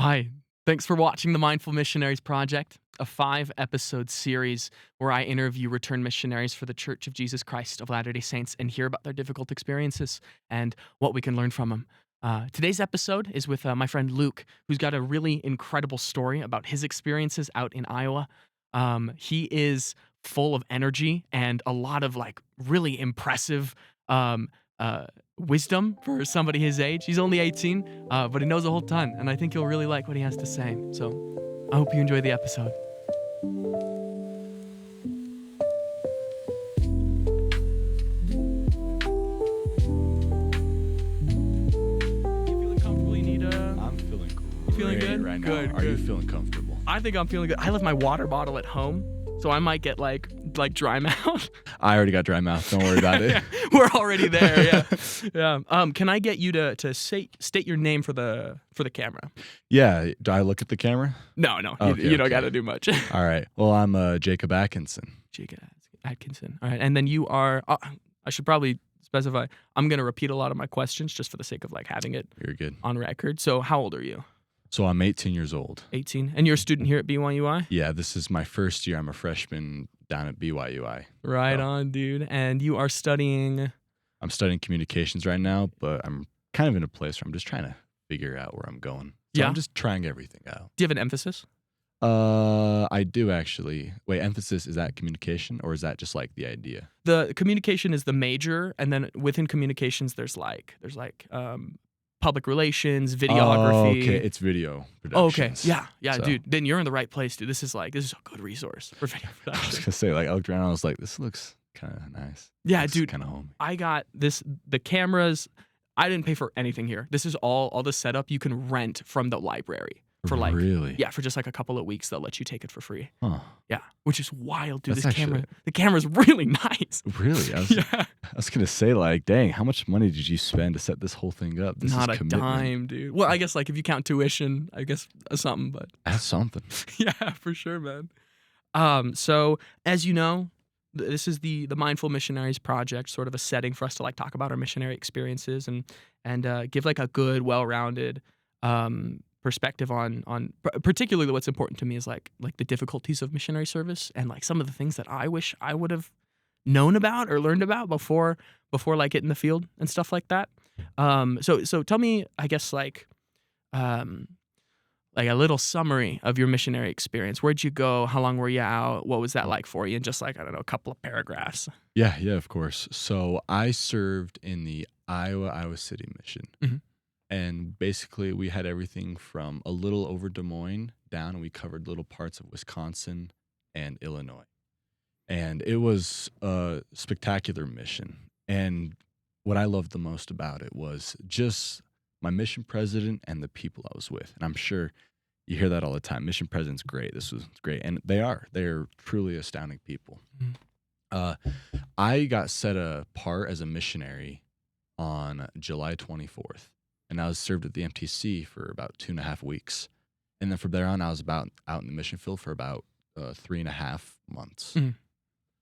Hi. Thanks for watching the Mindful Missionaries Project, a 5-episode series where I interview returned missionaries for the Church of Jesus Christ of Latter-day Saints and hear about their difficult experiences and what we can learn from them. Today's episode is with my friend Luke, who's got a really incredible story about his experiences out in Iowa. He is full of energy and a lot of really impressive um, uh, wisdom for somebody his age. He's only 18, but he knows a whole ton, and I think you'll really like what he has to say. So I hope you enjoy the episode. You feeling comfortable? You need a... I'm feeling You feeling great good? right now. Good, Are you good. feeling comfortable? I think I'm feeling good. I left my water bottle at home, so I might get like dry mouth. I already got dry mouth. Don't worry about it. We're already there. Yeah. Can I get you to state your name for the camera? Yeah. Do I look at the camera? No, Okay, you don't okay. got to do much. All right. Well, I'm Jacob Atkinson. Jacob Atkinson. All right, and then you are. I should probably specify. I'm gonna repeat a lot of my questions just for the sake of having it You're good. on record. So, how old are you? So I'm 18 years old. 18, and you're a student here at BYUI. Yeah, this is my first year. I'm a freshman down at BYUI. Right So on, dude. And you are studying. I'm studying communications right now, but I'm kind of in a place where I'm just trying to figure out where I'm going. So Yeah. I'm just trying everything out. Do you have an emphasis? I do actually. Wait, emphasis, is that communication or is that just like the idea? The communication is the major, and then within communications, there's public relations, videography. Oh, okay. It's video Oh, okay. productions. Yeah, So- dude. Then you're in the right place, dude. This is a good resource for video I was production. gonna say, I looked around, I was like, this looks kind of nice. Yeah, dude. Kind of homey. I got the cameras. I didn't pay for anything here. This is all the setup you can rent from the library for Really? yeah, for just a couple of weeks. They'll let you take it for free. Huh. Yeah, which is wild, dude. That's This camera, actually- the camera's really nice. Really? I was, Yeah, I was gonna say, dang, how much money did you spend to set this whole thing up? This not is a commitment. dime, dude. Well, I guess if you count tuition, I guess something, but That's something. yeah, for sure, man. So as you know, this is the Mindful Missionaries Project, sort of a setting for us to talk about our missionary experiences and give a good, well-rounded perspective on particularly what's important to me is like the difficulties of missionary service and some of the things that I wish I would have known about or learned about before getting in the field and stuff like that. So tell me, I guess a little summary of your missionary experience. Where'd you go? How long were you out? What was that like for you? And just I don't know, a couple of paragraphs. Yeah, of course. So I served in the Iowa City mission. Mhm. And basically we had everything from a little over Des Moines down, and we covered little parts of Wisconsin and Illinois. And it was a spectacular mission. And what I loved the most about it was just my mission president and the people I was with. And I'm sure you hear that all the time. Mission president's great. This was great. And they're truly astounding people. Mhm. I got set apart as a missionary on July 24th. And I was served at the MTC for about 2.5 weeks. And then from there on, I was out in the mission field for about 3.5 months. Mhm.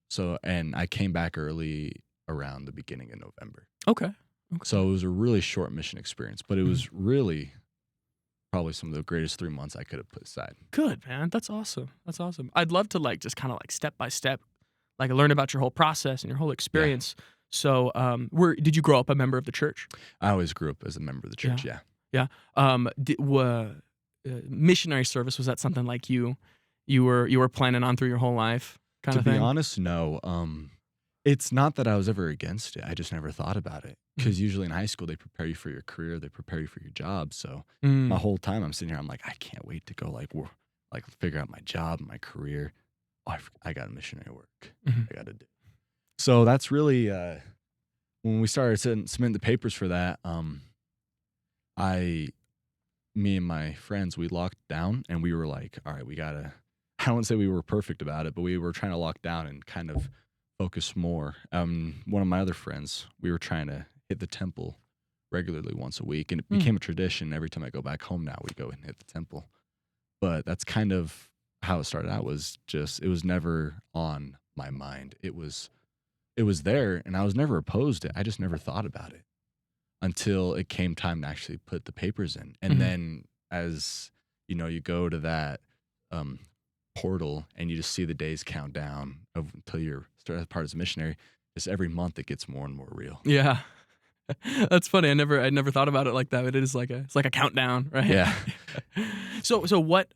So, and I came back early around the beginning of November. Okay. So it was a really short mission experience, but it was really probably some of the greatest 3 months I could have put aside. Good, man. That's awesome. I'd love to just kind of step by step, learn about your whole process and your whole experience. So, did you grow up a member of the church? I always grew up as a member of the church. Yeah. Yeah. Missionary service, was that something you were planning on through your whole life, kind To of be thing? honest, no. It's not that I was ever against it. I just never thought about it. Because usually in high school, they prepare you for your career, they prepare you for your job. So my whole time I'm sitting here, I'm like, I can't wait to go figure out my job, my career. Oh, I got missionary work. Mhm. I got to do. So that's really when we started submitting the papers for that. Me and my friends, we locked down and we were like, all right, we gotta. I don't say we were perfect about it, but we were trying to lock down and kind of focus more. One of my other friends, we were trying to hit the temple regularly once a week, and it became a tradition. Every time I go back home now, we go and hit the temple. But that's kind of how it started out. It was never on my mind. It was there, and I was never opposed to it. I just never thought about it until it came time to actually put the papers in. And then as you go to that um, portal and you just see the days count down until you're started part as a missionary. Just every month it gets more and more real. Yeah. That's funny. I never thought about it like that. But it is it's like a countdown, right? Yeah. So what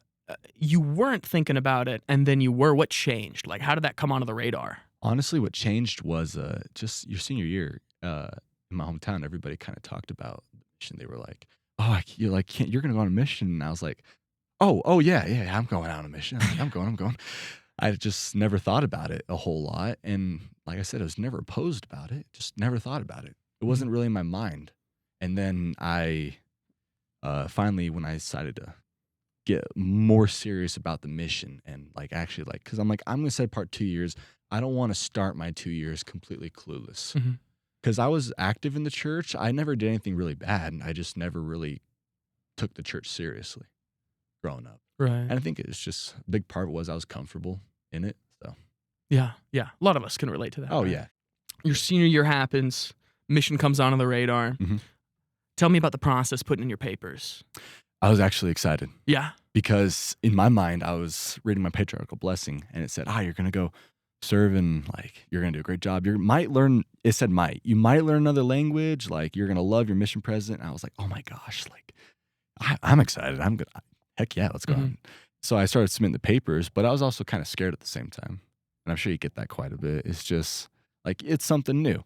you weren't thinking about it, and then you were. What changed? Like, how did that come onto the radar? Honestly, what changed was just your senior year in my hometown. Everybody kind of talked about the mission. They were like, "Oh, you're like, you're going to go on a mission." And I was like, "Oh, yeah, I'm going out on a mission. I'm going." I just never thought about it a whole lot, and like I said, I was never opposed about it. Just never thought about it. It wasn't really in my mind. And then I finally, when I decided to get more serious about the mission and like actually like, because I'm like, I'm going to set apart 2 years. I don't want to start my 2 years completely clueless. Mm-hmm. Because I was active in the church. I never did anything really bad. I just never really took the church seriously growing up. Right. And I think it's just a big part was I was comfortable in it. So Yeah. A lot of us can relate to that. Oh, right? yeah. Your senior year happens. Mission comes on the radar. Mhm. Tell me about the process putting in your papers. I was actually excited. Yeah. Because in my mind, I was reading my patriarchal blessing and it said, you're going to go serve and like, you're going to do a great job. You might learn, it said you might learn another language. Like you're going to love your mission president. And I was like, oh my gosh, like I'm excited. I'm good. Heck yeah, let's go. Mhm. So I started submitting the papers, but I was also kind of scared at the same time. And I'm sure you get that quite a bit. It's just like, it's something new.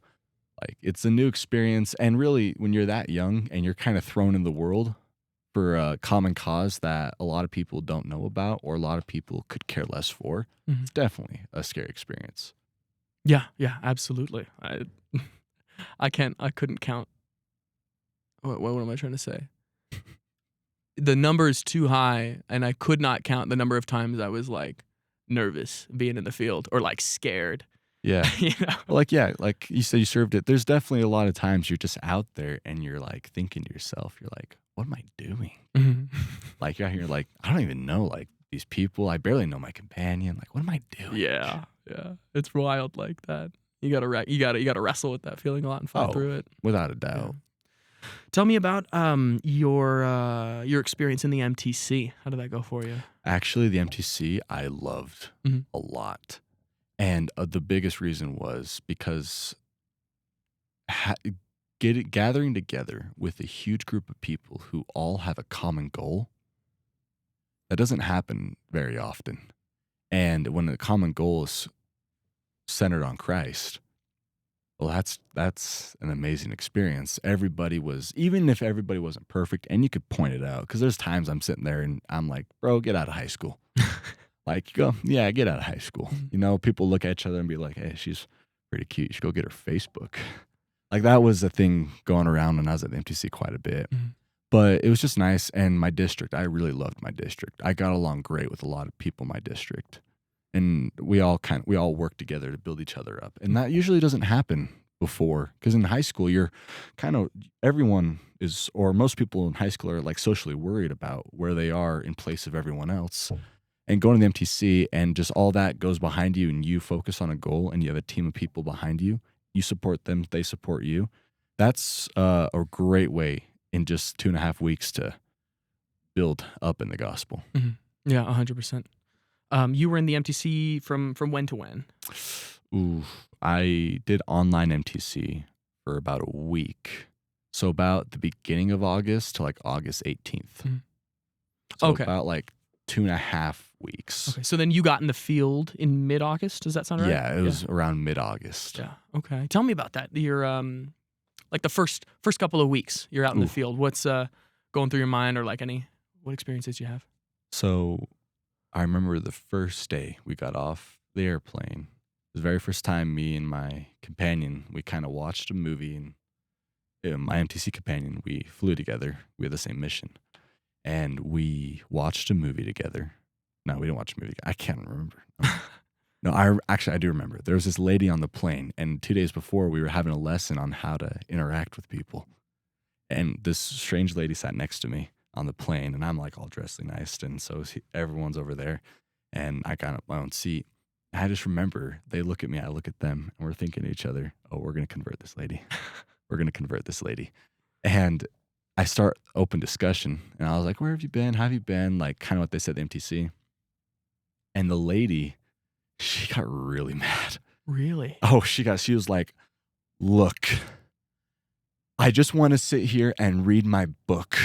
Like it's a new experience. And really when you're that young and you're kind of thrown in the world for a common cause that a lot of people don't know about or a lot of people could care less for, Mhm. it's definitely a scary experience. Yeah, absolutely. I couldn't count. What am I trying to say? The number is too high, and I could not count the number of times I was like nervous being in the field or like scared. Yeah. You know? Like you said, you served it. There's definitely a lot of times you're just out there and you're like thinking to yourself, you're like, what am I doing? Mhm. Like you're out here like, I don't even know like these people. I barely know my companion. Like, what am I doing? Yeah. It's wild like that. You gotta wrestle with that feeling a lot and fight through it. Without a doubt. Yeah. Tell me about your experience in the MTC. How did that go for you? Actually, the MTC I loved Mhm. a lot. And the biggest reason was because gathering together with a huge group of people who all have a common goal, that doesn't happen very often. And when the common goal is centered on Christ, well, that's an amazing experience. Everybody was, even if everybody wasn't perfect, and you could point it out, because there's times I'm sitting there and I'm like, bro, get out of high school. Like, you go, yeah, get out of high school. You know, people look at each other and be like, hey, she's pretty cute. You should go get her Facebook. Like, that was a thing going around when I was at the MTC quite a bit. Mhm. But it was just nice. And my district, I really loved my district. I got along great with a lot of people in my district. And we all worked together to build each other up. And that usually doesn't happen before. Because in high school, you're everyone is, or most people in high school are like socially worried about where they are in place of everyone else. And going to the MTC and just all that goes behind you and you focus on a goal and you have a team of people behind you. You support them, they support you. That's a great way in just 2.5 weeks to build up in the gospel. Mhm. Yeah, 100%. You were in the MTC from when to when? Ooh, I did online MTC for about a week. So about the beginning of August to like August 18th. Mhm. So Okay. about like 2.5 weeks. Okay, so then you got in the field in mid-August. Does that sound right? Yeah, it was around mid-August. Yeah. Okay. Tell me about that. Your like the first couple of weeks you're out in the field. What's going through your mind, or like what experiences you have? So I remember the first day we got off the airplane. It was the very first time me and my companion, we kind of watched a movie, and my MTC companion, we flew together. We had the same mission. And we watched a movie together. No, we didn't watch a movie. I can't remember. No, I do remember. There was this lady on the plane, and 2 days before, we were having a lesson on how to interact with people. And this strange lady sat next to me on the plane, and I'm like all dressed nice, and so everyone's over there, and I got up my own seat. And I just remember they look at me, I look at them, and we're thinking to each other, oh, we're going to convert this lady. We're going to convert this lady. And I start open discussion, and I was like, "Where have you been? How have you been?" Like, kind of what they said at the MTC. And the lady, she got really mad. Really? Oh, she was like, "Look, I just want to sit here and read my book."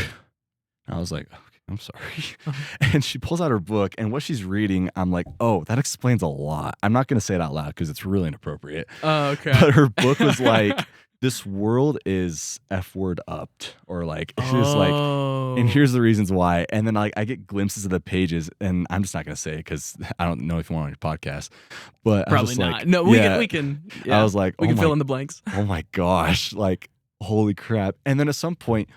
And I was like, "Okay, I'm sorry." Uh-huh. And she pulls out her book, and what she's reading, I'm like, "Oh, that explains a lot." I'm not going to say it out loud because it's really inappropriate. Oh, okay. But her book was like, "This world is F word upped," or like, she was like, "And here's the reasons why." And then like I get glimpses of the pages, and I'm just not gonna say it because I don't know if you want on your podcast. But I was Probably just not. like, No, we can. Yeah, I was like, we "Oh can fill my, in the blanks. oh my gosh, like holy crap!" And then at some point,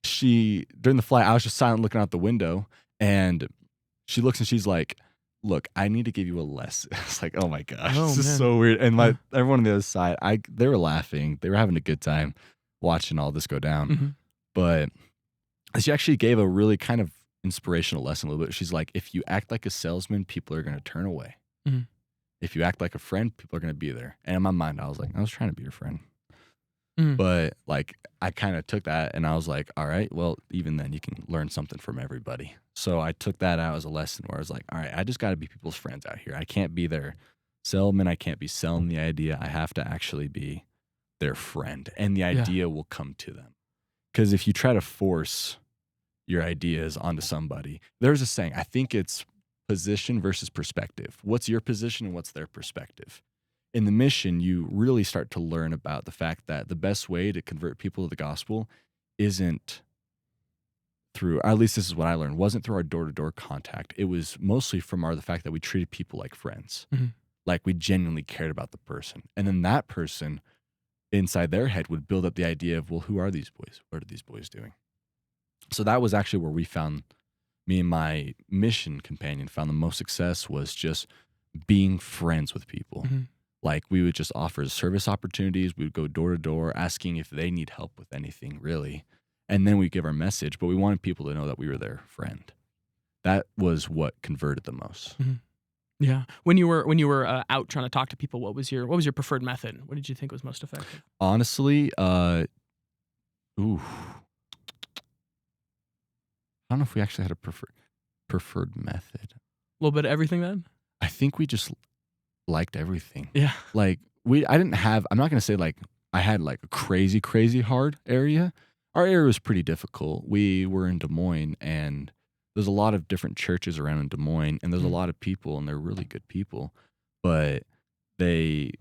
during the flight, I was just silent looking out the window, and she looks and she's like, "Look, I need to give you a lesson." It's like, oh my gosh, Oh, this is man. so weird. And Huh. everyone on the other side, they were laughing, they were having a good time watching all this go down. Mhm. But she actually gave a really kind of inspirational lesson a little bit. She's like, if you act like a salesman, people are going to turn away. Mhm. If you act like a friend, people are going to be there. And in my mind, I was like, I was trying to be your friend. Mhm. But like, I kind of took that and I was like, all right, well, even then you can learn something from everybody. So I took that out as a lesson where I was like, all right, I just got to be people's friends out here. I can't be their salesman. I can't be selling the idea. I have to actually be their friend, and the idea will come to them. Because if you try to force your ideas onto somebody, there's a saying, I think it's position versus perspective. What's your position and what's their perspective? In the mission, you really start to learn about the fact that the best way to convert people to the gospel isn't through, or at least this is what I learned, wasn't through our door-to-door contact. It was mostly from the fact that we treated people like friends. Mhm. Like we genuinely cared about the person. And then that person inside their head would build up the idea of, well, who are these boys? What are these boys doing? So that was actually where me and my mission companion found the most success, was just being friends with people. Mhm. Like we would just offer service opportunities. We would go door to door asking if they need help with anything, really. And then we give our message, but we wanted people to know that we were their friend. That was what converted the most. Mhm. Yeah. When you were out trying to talk to people, what was your preferred method? What did you think was most effective? Honestly, ooh, I don't know if we actually had a preferred method. A little bit of everything then? I think we just liked everything. Yeah. Like I didn't have, I'm not going to say like I had like a crazy, crazy hard area. Our area was pretty difficult. We were in Des Moines, and there's a lot of different churches around in Des Moines, and there's a lot of people, and they're really good people, but they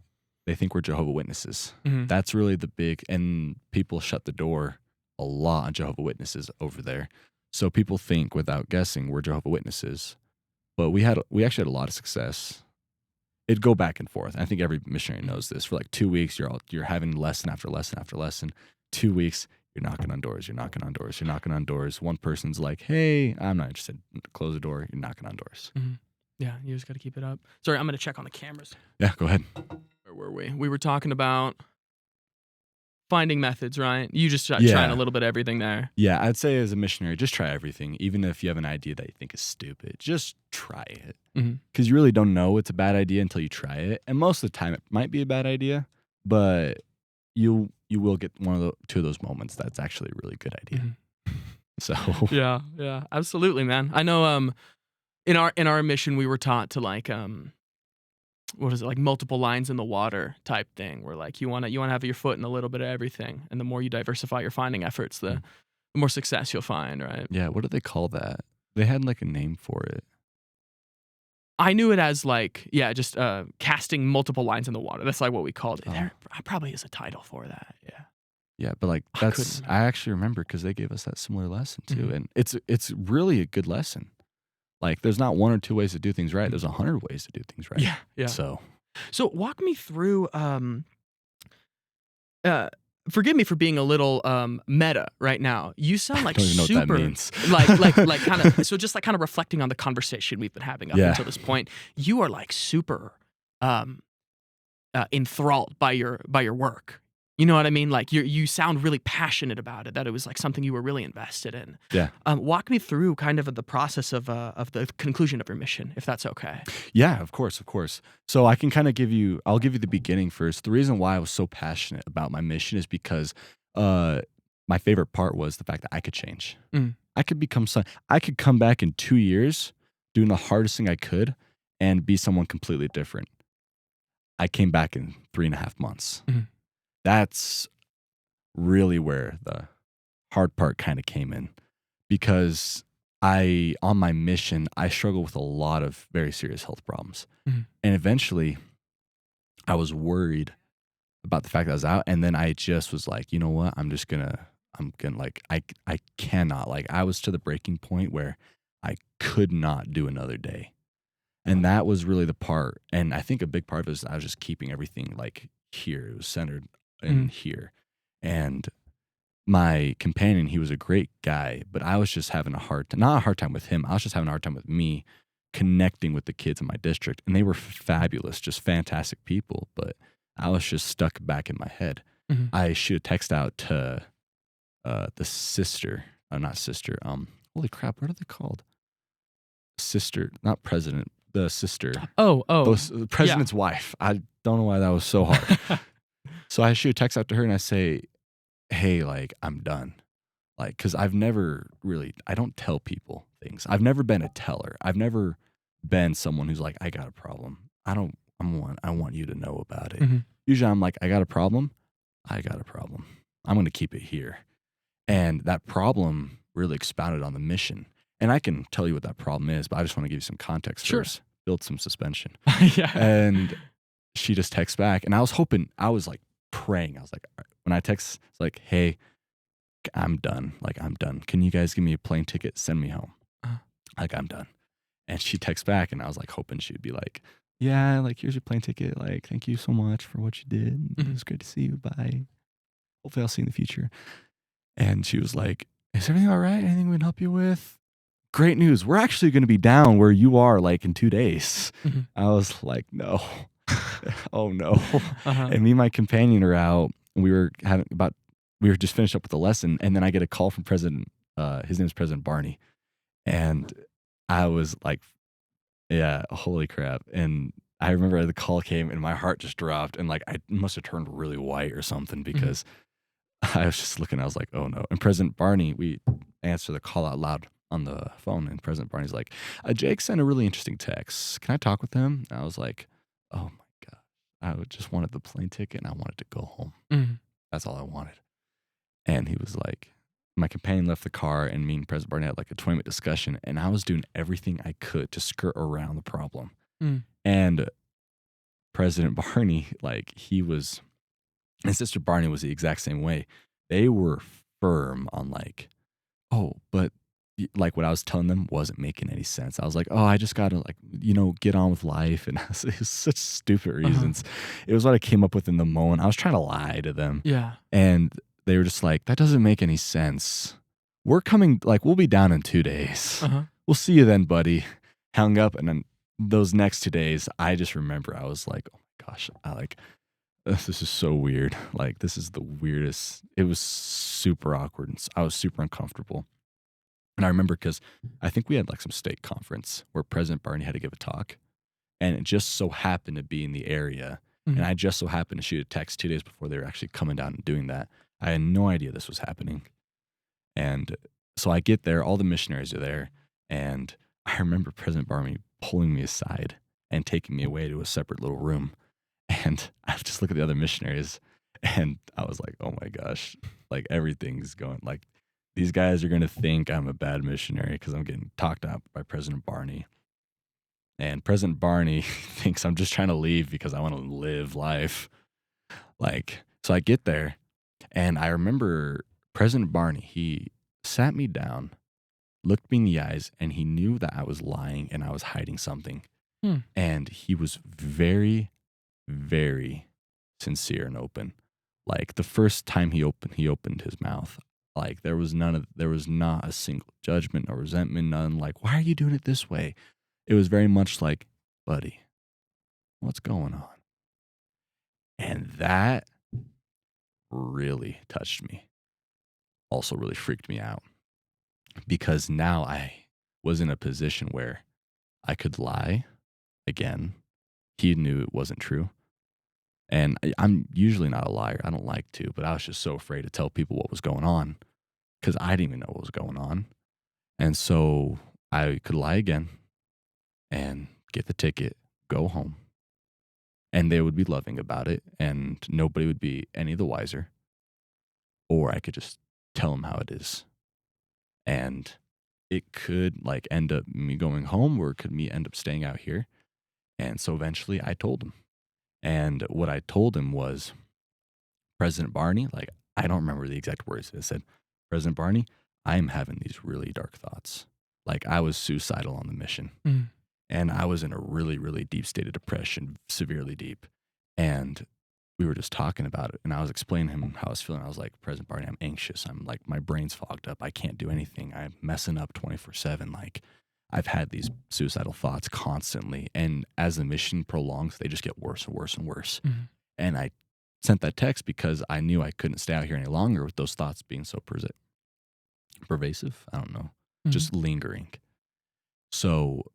think we're Jehovah's Witnesses. Mhm. That's really the big, and people shut the door a lot on Jehovah's Witnesses over there. So people think, without guessing, we're Jehovah's Witnesses. But we actually had a lot of success. It'd go back and forth. I think every missionary knows this. For like 2 weeks, you're having lesson after lesson after lesson. 2 weeks, you're knocking on doors. You're knocking on doors. You're knocking on doors. One person's like, "Hey, I'm not interested." Close the door. You're knocking on doors. Mhm. Yeah, you just got to keep it up. Sorry, I'm going to check on the cameras. Yeah, go ahead. Where were we? We were talking about finding methods, right? You just trying Yeah. a little bit of everything there. Yeah, I'd say as a missionary, just try everything. Even if you have an idea that you think is stupid, just try it. Mhm. Because you really don't know it's a bad idea until you try it. And most of the time, it might be a bad idea, but you will get two of those moments that's actually a really good idea. Mhm. So Yeah, absolutely, man. I know in our mission we were taught to like what is it, like multiple lines in the water type thing, where like you want to have your foot in a little bit of everything, and the more you diversify your finding efforts, the more success you'll find, right? yeah, what do they call that? They had like a name for it. I knew it as like, yeah, just casting multiple lines in the water. That's like what we called it. Oh. There probably is a title for that. Yeah. Yeah, but like I that's couldn't remember. I actually remember because they gave us that similar lesson too, Mhm. and it's really a good lesson. Like there's not one or two ways to do things right. There's 100 ways to do things right. Yeah. So So walk me through forgive me for being a little meta right now. You sound like don't even know what that super means. like kind of, so just like kind of reflecting on the conversation we've been having up Yeah. until this point. You are like super enthralled by your work. You know what I mean? Like you sound really passionate about it, that it was like something you were really invested in. Yeah. Walk me through kind of the process of the conclusion of your mission, if that's okay. Yeah, of course. So I can kind of I'll give you the beginning first. The reason why I was so passionate about my mission is because my favorite part was the fact that I could change. Mm. I could become I could come back in 2 years doing the hardest thing I could and be someone completely different. I came back in 3.5 months. Mhm. That's really where the hard part kind of came in because on my mission, I struggle with a lot of very serious health problems. Mhm. And eventually I was worried about the fact that I was out. And then I just was like, you know what? I'm gonna like, I cannot, like, I was to the breaking point where I could not do another day. And that was really the part. And I think a big part of it is I was just keeping everything like here. It was centered in Mhm. here. And my companion, he was a great guy, but I was just having a hard time, not a hard time with him. I was just having a hard time with me connecting with the kids in my district. And they were fabulous, just fantastic people. But I was just stuck back in my head. Mhm. I shoot a text out to the sister, not sister, holy crap, what are they called? Sister, not president, the sister, Oh, the yeah. president's wife. I don't know why that was so hard. So I shoot a text out to her and I say, hey, like, I'm done. Like, cause I don't tell people things. I've never been a teller. I've never been someone who's like, I got a problem. I want you to know about it. Mhm. Usually I'm like, I got a problem. I got a problem. I'm going to keep it here. And that problem really expounded on the mission. And I can tell you what that problem is, but I just want to give you some context Sure. first, build some suspension. Yeah. And she just texts back. And I was like praying. I was like, all right. When I text, it's like, hey, I'm done. Like, I'm done. Can you guys give me a plane ticket? Send me home. Uh, Like, I'm done. And she texts back, and I was like hoping she'd be like, yeah, like, here's your plane ticket. Like, thank you so much for what you did. It Mhm. was great to see you. Bye. Hopefully, I'll see you in the future. And she was like, is everything all right? Anything we can help you with? Great news. We're actually going to be down where you are like in 2 days. Mhm. I was like, no. Oh, no. Uh-huh. And me and my companion are out. And we were just finished up with the lesson. And then I get a call from his name is President Barney. And I was like, yeah, holy crap. And I remember the call came and my heart just dropped. And like, I must have turned really white or something Mhm. because I was just looking, I was like, oh no. And President Barney, we answer the call out loud on the phone. And President Barney's like, Jake sent a really interesting text. Can I talk with him? And I was like, oh my God. Just wanted the plane ticket and I wanted to go home. Mhm. That's all I wanted. And he was like, my companion left the car and me and President Barney had like a 20-minute discussion. And I was doing everything I could to skirt around the problem. Mm. And President Barney, like and Sister Barney was the exact same way. They were firm on like, oh, but like what I was telling them wasn't making any sense. I was like, oh, I just gotta like, get on with life. And it was such stupid Uh-huh. reasons. It was what I came up with in the moment. I was trying to lie to them. Yeah. And they were just like, that doesn't make any sense. We'll be down in 2 days. Uh-huh. We'll see you then, buddy. Hung up. And then those next 2 days, I just remember I was like, oh my gosh, this is so weird. Like, this is the weirdest. It was super awkward. And I was super uncomfortable. And I remember because I think we had like some state conference where President Barney had to give a talk. And it just so happened to be in the area. And Mhm. I just so happened to shoot a text 2 days before they were actually coming down and doing that. I had no idea this was happening. And so I get there, all the missionaries are there. And I remember President Barney pulling me aside and taking me away to a separate little room. And I just look at the other missionaries and I was like, oh my gosh, like everything's going like these guys are going to think I'm a bad missionary because I'm getting talked out by President Barney. And President Barney thinks I'm just trying to leave because I want to live life. Like, so I get there and I remember President Barney, he sat me down, looked me in the eyes, and he knew that I was lying and I was hiding something. Hmm. And he was very, very sincere and open. Like the first time he opened his mouth. Like there was not a single judgment or resentment, none like, why are you doing it this way? It was very much like, buddy, what's going on? And that really touched me. Also really freaked me out because now I was in a position where I could lie again. He knew it wasn't true. And I'm usually not a liar. I don't like to, but I was just so afraid to tell people what was going on because I didn't even know what was going on. And so I could lie again and get the ticket, go home, and they would be loving about it, and nobody would be any the wiser. Or I could just tell them how it is. And it could like end up me going home, or it could me end up staying out here. And so eventually I told him. And what I told him was, President Barney, like, I don't remember the exact words. I said, President Barney, I am having these really dark thoughts. Like, I was suicidal on the mission, Mm. and I was in a really, really deep state of depression, severely deep. And we were just talking about it, and I was explaining to him how I was feeling. I was like, President Barney, I'm anxious. I'm like, my brain's fogged up. I can't do anything. I'm messing up 24/7. Like, I've had these suicidal thoughts constantly. And as the mission prolongs, they just get worse and worse and worse. Mhm. And I sent that text because I knew I couldn't stay out here any longer with those thoughts being so pervasive. I don't know, Mhm. just lingering. So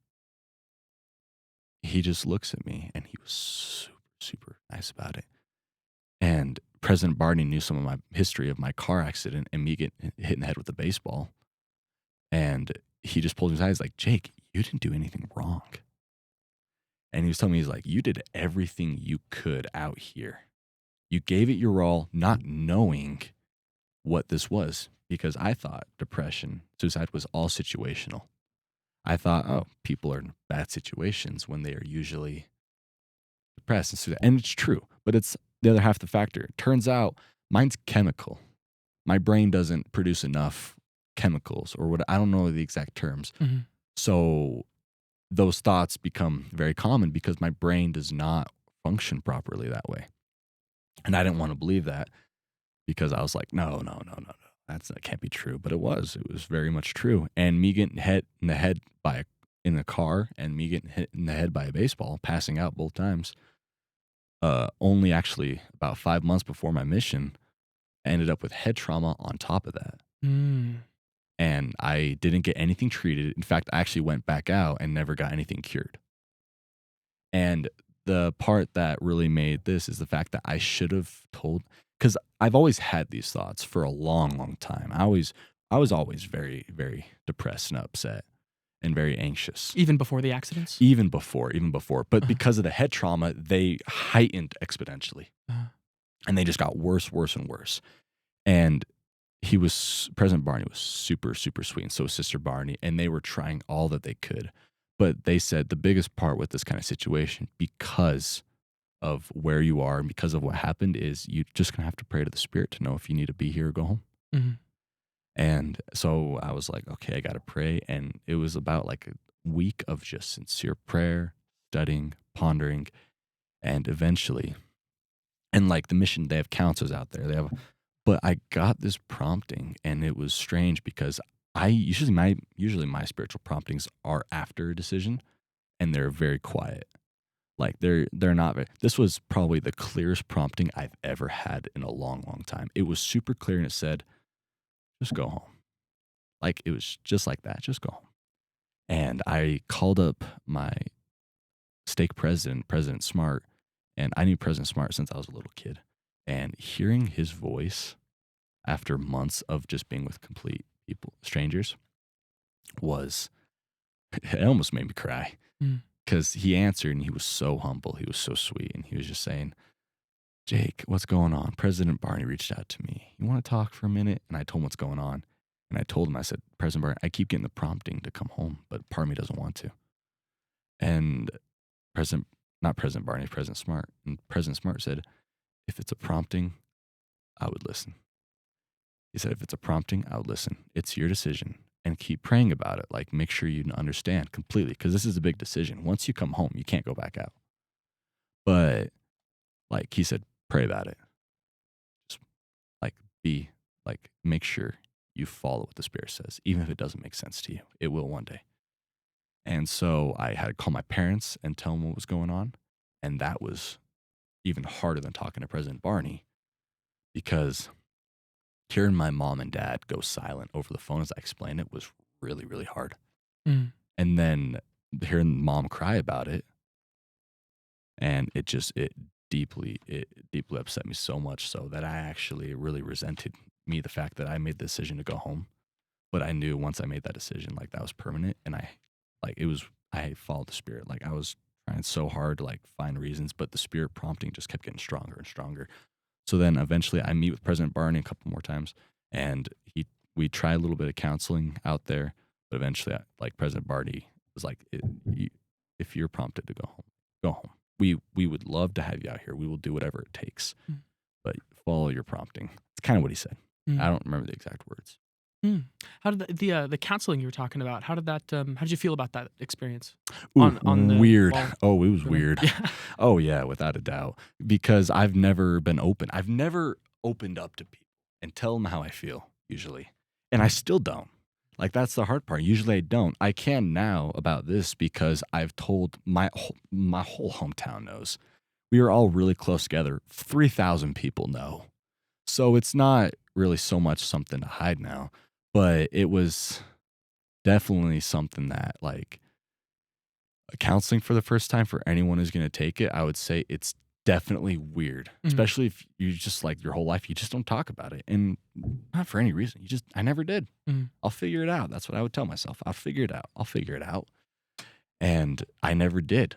he just looks at me, and he was super, super nice about it. And President Barney knew some of my history of my car accident and me getting hit in the head with a baseball. And he just pulled his eyes like, Jake, you didn't do anything wrong. And he was telling me, he's like, you did everything you could out here. You gave it your all, not knowing what this was, because I thought depression, suicide was all situational. I thought, oh, people are in bad situations when they are usually depressed and suicide. And it's true, but it's the other half of the factor. Turns out mine's chemical. My brain doesn't produce enough chemicals, or what, I don't know the exact terms. Mhm. So those thoughts become very common because my brain does not function properly that way. And I didn't want to believe that because I was like, no, no, no, no, no. That can't be true. But it was. It was very much true. And me getting hit in the head in a car, and me getting hit in the head by a baseball, passing out both times, only actually about 5 months before my mission, I ended up with head trauma on top of that. Mm. And I didn't get anything treated. In fact, I actually went back out and never got anything cured. And the part that really made this is the fact that I should have told, because I've always had these thoughts for a long, long time. I was always very, very depressed and upset and very anxious, Even before the accidents? even before. But Uh-huh. because of the head trauma, they heightened exponentially, Uh-huh. and they just got worse, worse, and worse. And President Barney was super, super sweet, and so was Sister Barney, and they were trying all that they could. But they said the biggest part with this kind of situation, because of where you are and because of what happened, is you just gonna have to pray to the Spirit to know if you need to be here or go home. Mhm. And so I was like, okay, I gotta pray. And it was about like a week of just sincere prayer, studying, pondering, and eventually, and like the mission, they have counselors out there. But I got this prompting, and it was strange because I usually my spiritual promptings are after a decision, and they're very quiet. Like they're not very, this was probably the clearest prompting I've ever had in a long, long time. It was super clear, and it said, just go home. Like it was just like that, just go home. And I called up my stake president, President Smart, and I knew President Smart since I was a little kid. And hearing his voice after months of just being with complete people, strangers, was, it almost made me cry Mm. because he answered, and he was so humble. He was so sweet. And he was just saying, Jake, what's going on? President Barney reached out to me. You want to talk for a minute? And I told him what's going on. And I told him, I said, President Barney, I keep getting the prompting to come home, but part of me doesn't want to. And President, not President Barney, President Smart. And President Smart said, if it's a prompting, I would listen. He said, if it's a prompting, I would listen. It's your decision, and keep praying about it. Like, make sure you understand completely, because this is a big decision. Once you come home, you can't go back out. But like he said, pray about it. Just like make sure you follow what the Spirit says, even if it doesn't make sense to you. It will one day. And so I had to call my parents and tell them what was going on. And that was even harder than talking to President Barney, because hearing my mom and dad go silent over the phone as I explained it was really, really hard. Mm. And then hearing mom cry about it, and it deeply upset me so much so that I actually really resented the fact that I made the decision to go home. But I knew once I made that decision, like that was permanent, and I followed the spirit. Like I was trying so hard to like find reasons, but the spirit prompting just kept getting stronger and stronger. So then eventually I meet with President Barney a couple more times, and we try a little bit of counseling out there, but eventually, like President Barney was like, if you're prompted to go home, go home. We would love to have you out here. We will do whatever it takes, Mm. but follow your prompting. It's kind of what he said. Mm. I don't remember the exact words. Mm. How did the counseling you were talking about? How did that? How did you feel about that experience? Ooh, On the weird. wall? Oh, it was weird. Yeah. Oh yeah, without a doubt. Because I've never been open. I've never opened up to people and tell them how I feel usually, and I still don't. Like that's the hard part. Usually I don't. I can now about this because I've told my whole hometown knows. We are all really close together. 3,000 people know. So it's not really so much something to hide now, but it was definitely something that like counseling for the first time for anyone who's going to take it, I would say it's definitely weird, Mhm. especially if you just like your whole life, you just don't talk about it. And not for any reason. I never did. Mhm. I'll figure it out. That's what I would tell myself. I'll figure it out. I'll figure it out. And I never did.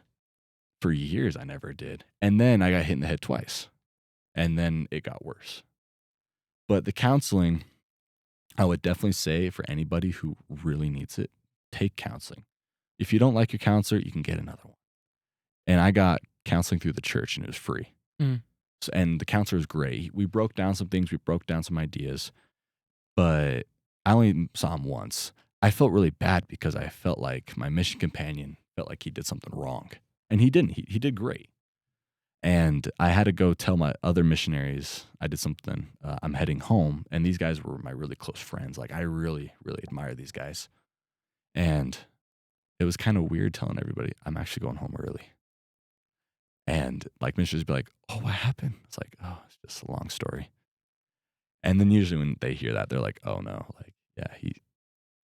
For years, I never did. And then I got hit in the head twice. And then it got worse. But the counseling, I would definitely say for anybody who really needs it, take counseling. If you don't like your counselor, you can get another one. And I got counseling through the church and it was free. Mm. So, and the counselor was great. We broke down some things, we broke down some ideas, but I only saw him once. I felt really bad because I felt like my mission companion felt like he did something wrong. And he didn't. He did great. And I had to go tell my other missionaries I did something. I'm heading home. And these guys were my really close friends. Like I really, really admire these guys. And it was kind of weird telling everybody I'm actually going home early. And like missionaries be like, "Oh, what happened?" It's like, "Oh, it's just a long story." And then usually when they hear that, they're like, "Oh no, like yeah,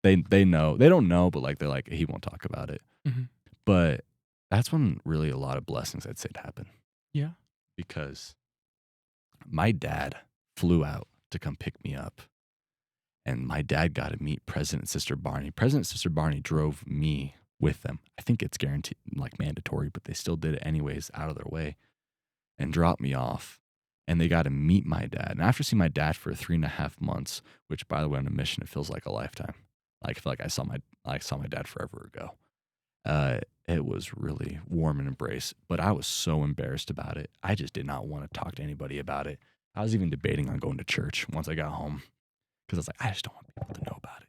they know they don't know, but like they're like he won't talk about it." Mhm. But that's when really a lot of blessings I'd say happen Yeah. because my dad flew out to come pick me up, and my dad got to meet President and Sister Barney. President and Sister Barney drove me with them. I think it's guaranteed, like mandatory, but they still did it anyways, out of their way, and dropped me off. And they got to meet my dad. And after seeing my dad for 3.5 months, which by the way, on a mission, it feels like a lifetime. Like I feel like I saw my dad forever ago. It was really warm and embrace, but I was so embarrassed about it. I just did not want to talk to anybody about it. I was even debating on going to church once I got home because I was like, I just don't want people to know about it.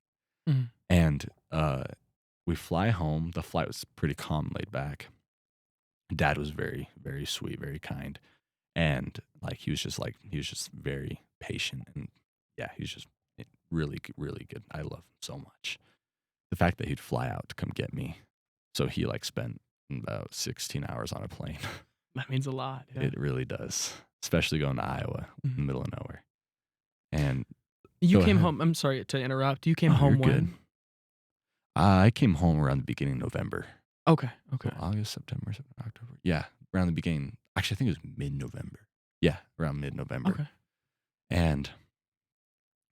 Mhm. And we fly home. The flight was pretty calm, laid back. Dad was very, very sweet, very kind. And like he was just very patient, and yeah, he was just really really good. I love him so much. The fact that he'd fly out to come get me, so he like spent about 16 hours on a plane. That means a lot. Yeah. It really does, especially going to Iowa in the Mhm. middle of nowhere. And You go came ahead. home. I'm sorry to interrupt. You came Oh, you're home good. when? I came home around the beginning of November. Okay. So Okay. August, September, October. Yeah, around the beginning. Actually, I think it was mid-November. Yeah, around mid-November. Okay. And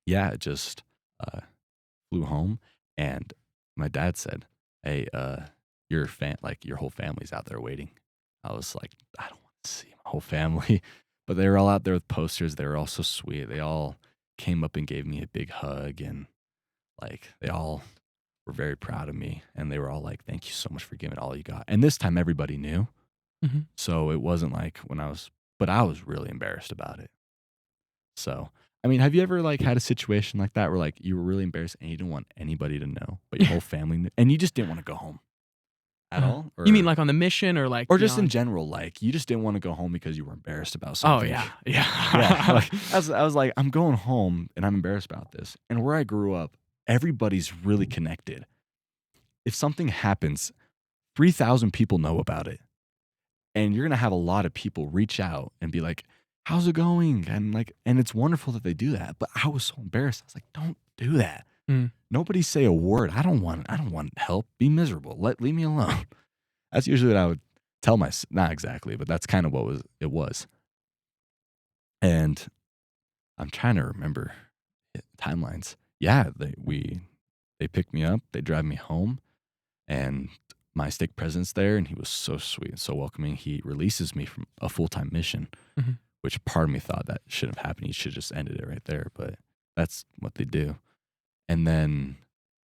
yeah, it just uh, flew home, and my dad said, "Hey, your whole family's out there waiting." I was like, "I don't want to see my whole family," but they were all out there with posters. They were all so sweet. They all came up and gave me a big hug, and like they all were very proud of me, and they were all like, "Thank you so much for giving it all you got." And this time, everybody knew, Mhm. so it wasn't like but I was really embarrassed about it. So, I mean, have you ever like had a situation like that where like you were really embarrassed and you didn't want anybody to know, but your whole family knew, and you just didn't want to go home at Uh-huh. all, You mean like on the mission or like or just in beyond? general, like you just didn't want to go home because you were embarrassed about Oh something? yeah. Yeah, Yeah. like I was like, I'm going home and I'm embarrassed about this. And where I grew up, everybody's really connected. If something happens, 3,000 people know about it. And you're gonna have a lot of people reach out and be like, "How's it going?" And like, and it's wonderful that they do that. But I was so embarrassed. I was like, "Don't do that. Mm. Nobody say a word. I don't want help. Be miserable. Leave me alone." That's usually what I would tell my not exactly, but that's kind of what it was. And I'm trying to remember timelines. Yeah, they picked me up, they drive me home, and my stake president's there, and he was so sweet and so welcoming. He releases me from a full-time mission, Mhm. which part of me thought that shouldn't have happened. He should have just ended it right there, but that's what they do. And then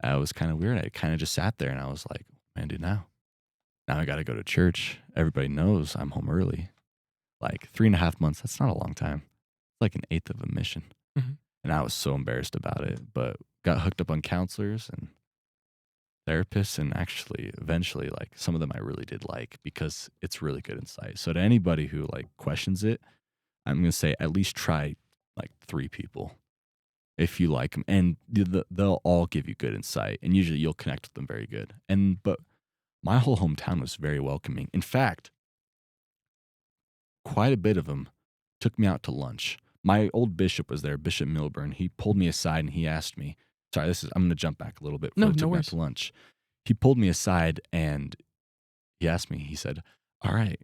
I was kind of weird. I kind of just sat there and I was like, man, dude, now I got to go to church. Everybody knows I'm home early. Like 3.5 months, that's not a long time. It's like an eighth of a mission. Mhm. And I was so embarrassed about it, but got hooked up on counselors and therapists, and actually eventually like some of them I really did like, because it's really good insight. So to anybody who like questions it, I'm going to say at least try like 3 people if you like them, and they'll all give you good insight, and usually you'll connect with them very good. But my whole hometown was very welcoming. In fact, quite a bit of them took me out to lunch. My old bishop was there, Bishop Milburn. He pulled me aside and he asked me, sorry, I'm going to jump back a little bit before No, he no took me out worries. to lunch. He pulled me aside and he asked me, he said, all right,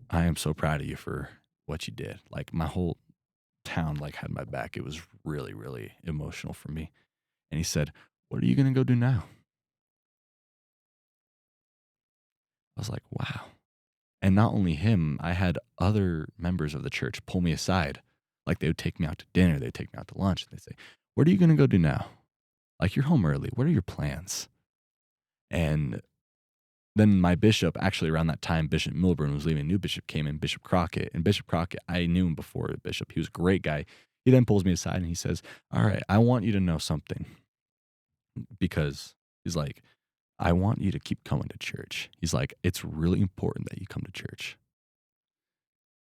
I am so proud of you for what you did. Like my whole town like had my back. It was really, really emotional for me. And he said, what are you going to go do now? I was like, wow. And not only him, I had other members of the church pull me aside. Like they would take me out to dinner, they'd take me out to lunch. They'd say, what are you going to go do now? Like you're home early. What are your plans? And then my bishop, actually around that time, Bishop Milburn was leaving. A new bishop came in, Bishop Crockett. And Bishop Crockett, I knew him before the bishop. He was a great guy. He then pulls me aside and he says, all right, I want you to know something. Because he's like, I want you to keep coming to church. He's like, it's really important that you come to church.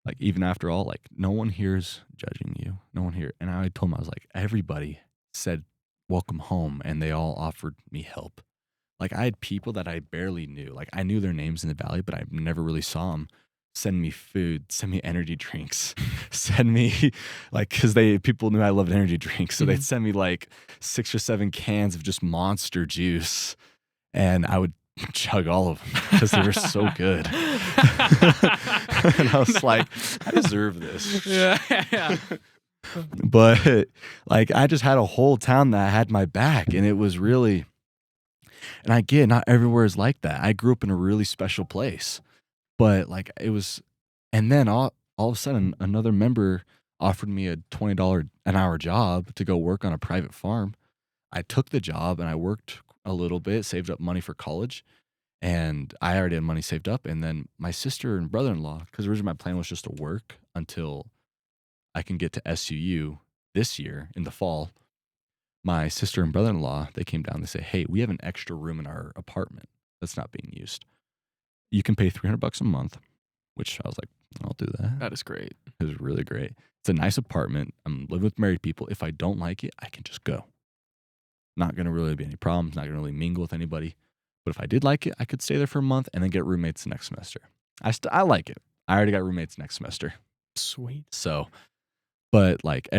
Like, even after all, like, no one here is judging you. No one here. And I told him, I was like, everybody said, welcome home. And they all offered me help. Like, I had people that I barely knew. Like, I knew their names in the valley, but I never really saw them. Send me food, send me energy drinks, send me, like, because people knew I loved energy drinks. So they'd send me like 6 or 7 cans of just Monster juice. And I would chug all of them because they were so good. And I was like, I deserve this. Yeah. But like, I just had a whole town that had my back, and it was really, and I get not everywhere is like that. I grew up in a really special place, but like it was, and then all of a sudden another member offered me a $20 an hour job to go work on a private farm. I took the job and I worked a little bit, saved up money for college, and I already had money saved up. And then my sister and brother-in-law, because originally my plan was just to work until I can get to SUU this year in the fall. My sister and brother-in-law, they came down, they say, hey, we have an extra room in our apartment that's not being used. You can pay $300 a month, which I was like, I'll do that. That is great. It was really great. It's a nice apartment. I'm living with married people. If I don't like it, I can just go. Not going to really be any problems. Not going to really mingle with anybody. But if I did like it, I could stay there for a month and then get roommates next semester. I like it. I already got roommates next semester. Sweet. So, but like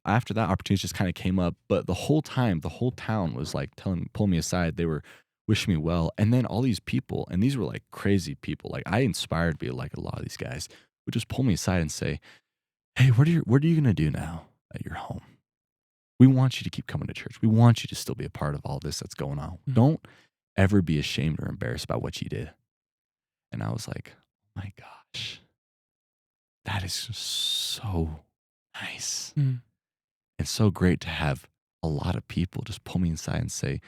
after that, opportunities just kind of came up. But the whole time, the whole town was like pulling me aside. They were wishing me well. And then all these people, and these were like crazy people. Like I inspired to be like a lot of these guys would just pull me aside and say, hey, what are you going to do now at your home? We want you to keep coming to church. We want you to still be a part of all this that's going on. Mm. Don't ever be ashamed or embarrassed about what you did. And I was like, oh my gosh, that is so nice. Mm. And so great to have a lot of people just pull me inside and say,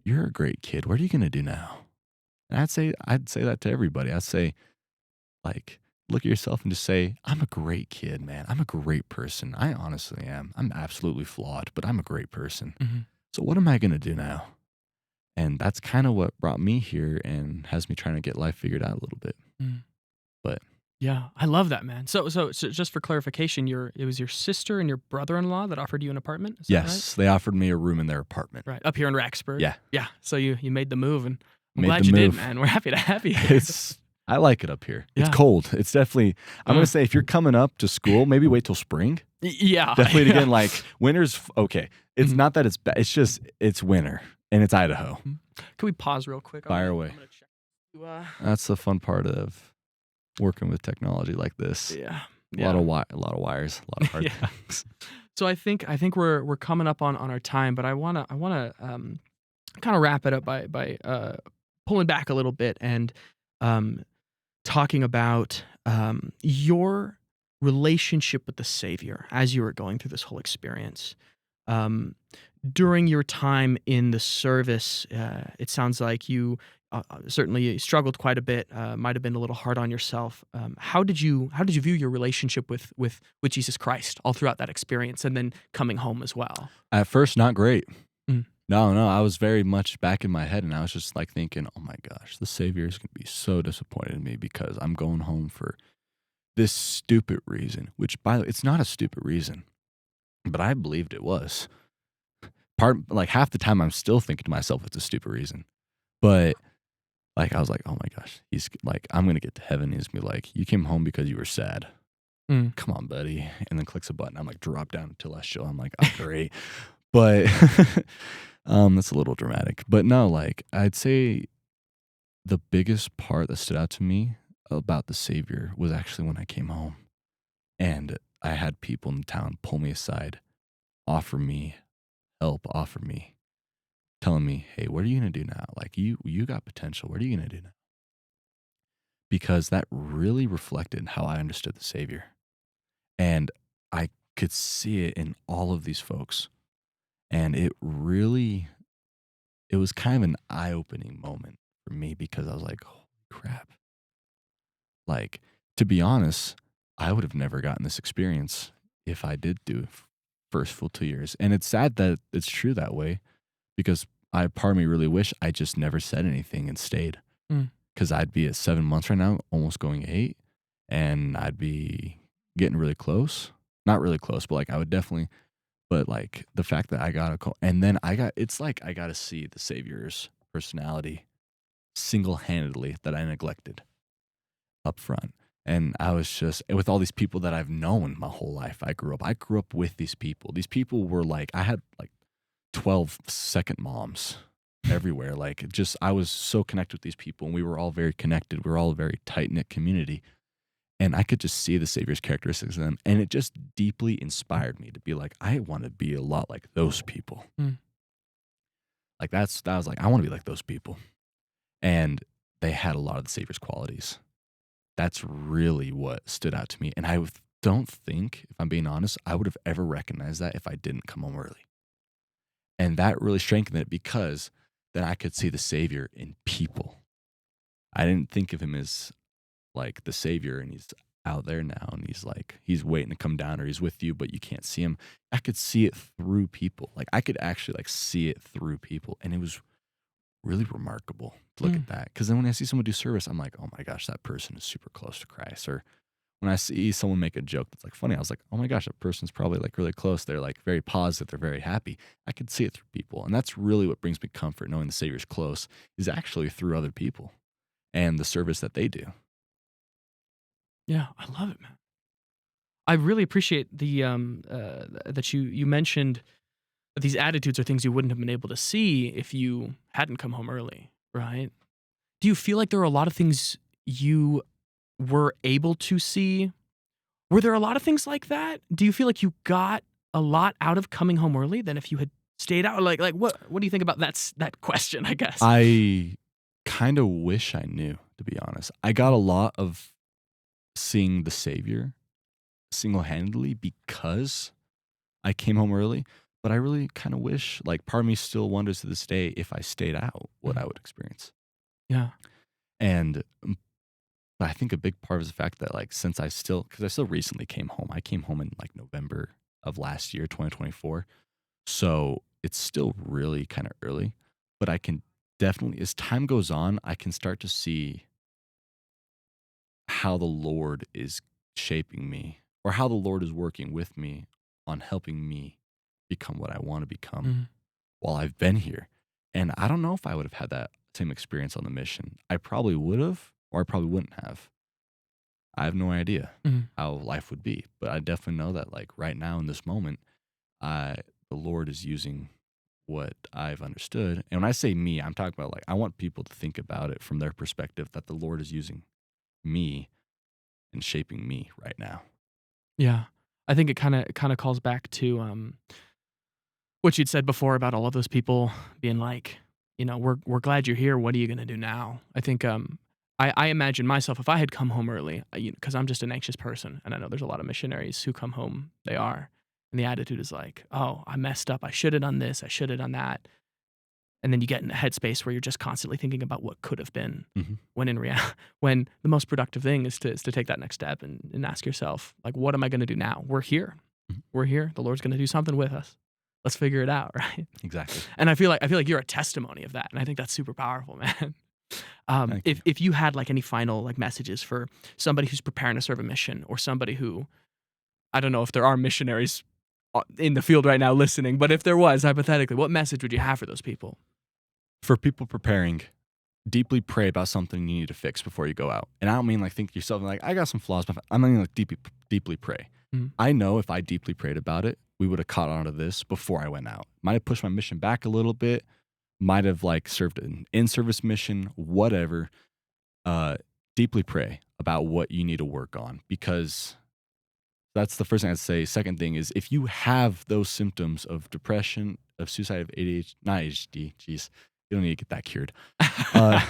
you're a great kid. What are you going to do now? And I'd say that to everybody. I'd say, like, look at yourself and just say, I'm a great kid, man. I'm a great person. I honestly am. I'm absolutely flawed, but I'm a great person. Mm-hmm. So what am I going to do now? And that's kind of what brought me here and has me trying to get life figured out a little bit. Mm. But yeah, I love that, man. So just for clarification, it was your sister and your brother-in-law that offered you an apartment? Is that yes, they offered me a room in their apartment. right? Up here in Rexburg? Yeah. Yeah. So you made the move, and I'm Made glad the you did, move. man. We're happy to have you here. I like it up here. Yeah. It's cold. It's definitely, I'm going to say if you're coming up to school, maybe wait till spring. Yeah. Definitely yeah. again, like winter's okay. It's Mhm. not that it's bad. It's just, it's winter and it's Idaho. Can we pause real quick? Fire away. I'm gonna check That's the fun part of working with technology like this. Yeah. A lot Yeah. of a lot of wires, a lot of hard Yeah. things. So I think we're coming up on our time, but I wanna kind of wrap it up by pulling back a little bit and um, talking about your relationship with the Savior as you were going through this whole experience. Um, During your time in the service, it sounds like you certainly struggled quite a bit. Might have been a little hard on yourself. How did you view your relationship with Jesus Christ all throughout that experience, and then coming home as well? At first, not great. Mm. No, no, I was very much back in my head, and I was just like thinking, "Oh my gosh, the Savior is gonna be so disappointed in me because I'm going home for this stupid reason." Which, by the way, it's not a stupid reason, but I believed it was. Like half the time, I'm still thinking to myself, "It's a stupid reason," but like I was like, "Oh my gosh, he's like, I'm gonna get to heaven. He's gonna be like, you came home because you were sad. Mm. Come on, buddy." And then clicks a button. I'm like, drop down until I show. I'm like, "Oh, great." But that's a little dramatic. But no, like I'd say the biggest part that stood out to me about the Savior was actually when I came home and I had people in the town pull me aside, offer me help, offer me, telling me, "Hey, what are you gonna do now? Like you got potential. What are you gonna do now?" Because that really reflected how I understood the Savior. And I could see it in all of these folks. And it was kind of an eye-opening moment for me because I was like, "Holy crap." Like, to be honest, I would have never gotten this experience if I did do first full 2 years. And it's sad that it's true that way because part of me really wish I just never said anything and stayed. Mm. Because I'd be at 7 months right now, almost going 8, and I'd be getting really close. Not really close, but like I would definitely. But like the fact that I got a call, and then it's like I got to see the Savior's personality single handedly that I neglected up front. And I was just with all these people that I've known my whole life. I grew up with these people. These people were like, I had like 12 second moms everywhere. Like, just, I was so connected with these people, and we were all very connected. We were all a very tight knit community. And I could just see the Savior's characteristics in them. And it just deeply inspired me to be like, I want to be a lot like those people. Mm. Like, I was like, I want to be like those people. And they had a lot of the Savior's qualities. That's really what stood out to me. And don't think, if I'm being honest, I would have ever recognized that if I didn't come home early. And that really strengthened it because then I could see the Savior in people. I didn't think of him as like the Savior and he's out there now and he's waiting to come down or he's with you, but you can't see him. I could see it through people. Like I could actually like see it through people. And it was really remarkable to look at Mm. that. Because then when I see someone do service, I'm like, oh my gosh, that person is super close to Christ. Or when I see someone make a joke that's like funny, I was like, oh my gosh, that person's probably like really close. They're like very positive. They're very happy. I could see it through people. And that's really what brings me comfort, knowing the Savior's close is actually through other people and the service that they do. Yeah, I love it, man. I really appreciate that you mentioned that these attitudes are things you wouldn't have been able to see if you hadn't come home early, right? Do you feel like there are a lot of things you were able to see? Were there a lot of things like that? Do you feel like you got a lot out of coming home early than if you had stayed out? Like what do you think about that question, I guess? I kind of wish I knew, to be honest. I got a lot of seeing the Savior single handedly because I came home early, but I really kind of wish, like, part of me still wonders to this day if I stayed out, what I Mhm. would experience. Yeah. And but I think a big part is the fact that, like, because I still recently came home. I came home in like November of last year, 2024. So it's still really kind of early, but I can definitely, as time goes on, I can start to see how the Lord is shaping me or how the Lord is working with me on helping me become what I want to become Mhm. while I've been here. And I don't know if I would have had that same experience on the mission. I probably would have, or I probably wouldn't have. I have no idea Mhm. how life would be, but I definitely know that like right now in this moment, the Lord is using what I've understood. And when I say me, I'm talking about like I want people to think about it from their perspective that the Lord is using me and shaping me right now. Yeah. I think it kind of calls back to what you'd said before about all of those people being like, we're glad you're here. What are you gonna do now? I think I imagine myself if I had come home early, because I'm just an anxious person, and I know there's a lot of missionaries who come home. They are, and the attitude is like, oh, I messed up. I should have done this. I should have done that. And then you get in a headspace where you're just constantly thinking about what could have been. Mhm. When in reality, when the most productive thing is to take that next step and ask yourself, like, what am I going to do now? We're here. Mhm. We're here. The Lord's going to do something with us. Let's figure it out, right? Exactly. And I feel like you're a testimony of that, and I think that's super powerful, man. Thank you. If you had like any final like messages for somebody who's preparing to serve a mission, or somebody who, I don't know if there are missionaries in the field right now listening, but if there was, hypothetically, what message would you have for those people? For people preparing, deeply pray about something you need to fix before you go out. And I don't mean like think to yourself like I got some flaws, but I mean like deeply pray. Mhm. I know if I deeply prayed about it, we would have caught on to this before I went out. Might have pushed my mission back a little bit, might have like served an in-service mission, whatever. Uh, Deeply pray about what you need to work on, because that's the first thing I'd say. Second thing is if you have those symptoms of depression, of suicide, of ADHD, not ADHD, geez, you don't need to get that cured. Uh,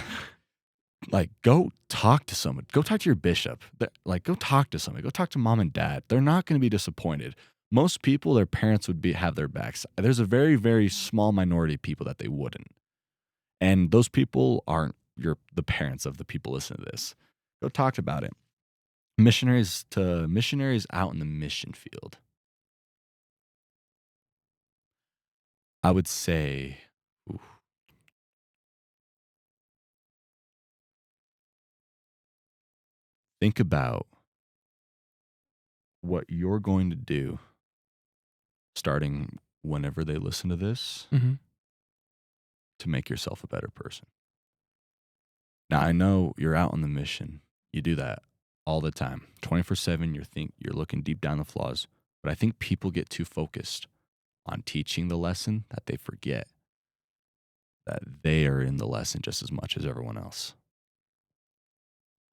like go talk to someone. Go talk to your bishop. Like go talk to somebody. Go talk to mom and dad. They're not going to be disappointed. Most people, their parents would have their backs. There's a very, very small minority of people that they wouldn't. And those people aren't the parents of the people listening to this. Go talk about it. Missionaries out in the mission field. I would say, ooh, think about what you're going to do starting whenever they listen to this Mm-hmm. to make yourself a better person. Now, I know you're out on the mission. You do that all the time. 24/7, you're looking deep down the flaws. But I think people get too focused on teaching the lesson that they forget that they are in the lesson just as much as everyone else.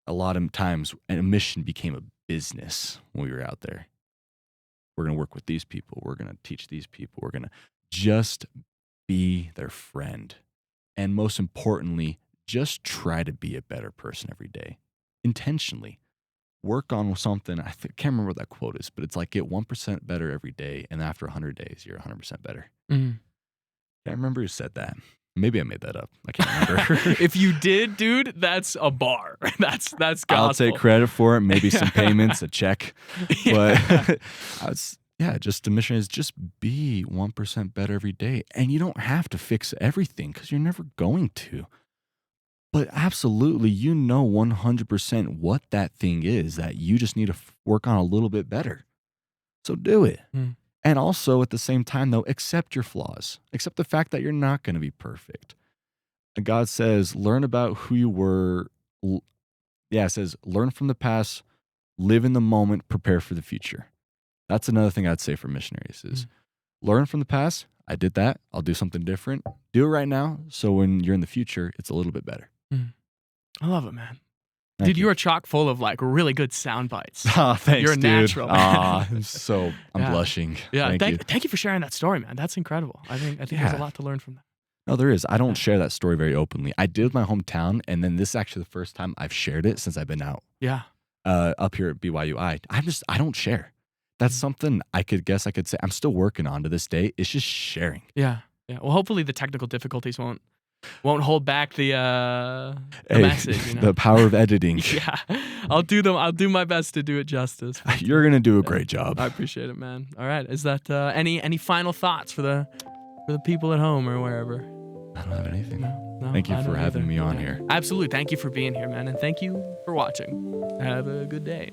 A lot of times, a mission became a business when we were out there. We're going to work with these people. We're going to teach these people. We're going to just be their friend. And most importantly, just try to be a better person every day. Intentionally. Work on something. Can't remember what that quote is, but it's like get 1% better every day. And after 100 days, you're 100% better. Mm. Can't remember who said that. Maybe I made that up. I can't remember. If you did, dude, that's a bar. That's gospel. I'll take credit for it. Maybe some payments, a check. Yeah. But just the mission is just be 1% better every day. And you don't have to fix everything because you're never going to. But absolutely, 100% what that thing is that you just need to work on a little bit better. So do it. Mm. And also at the same time, though, accept your flaws. Accept the fact that you're not going to be perfect. And God says, learn about who you were. It says, learn from the past, live in the moment, prepare for the future. That's another thing I'd say for missionaries is learn from the past. I did that. I'll do something different. Do it right now. So when you're in the future, it's a little bit better. Mm. I love it, man. Thank Dude, you. you are chock full of like really good sound bites. Ah, thanks, You're a dude. natural, man. I'm Yeah. blushing. Yeah, Thank you. thank you for sharing that story, man. That's incredible. I think there's Yeah. a lot to learn from that. No, there is. I don't share that story very openly. I did with my hometown, and then this is actually the first time I've shared it since I've been out Yeah. up here at BYUI. I don't share. That's something I could say I'm still working on to this day. It's just sharing. Yeah. Yeah. Well, hopefully the technical difficulties won't hold back the Hey, message. You know? the power of editing. Yeah. I'll do my best to do it justice. You're gonna do a great job. I appreciate it, man. All right. Is that any final thoughts for the people at home or wherever? I don't have anything. No, Thank you I for don't having either. me on Yeah. here. Absolutely. Thank you for being here, man. And thank you for watching. Have a good day.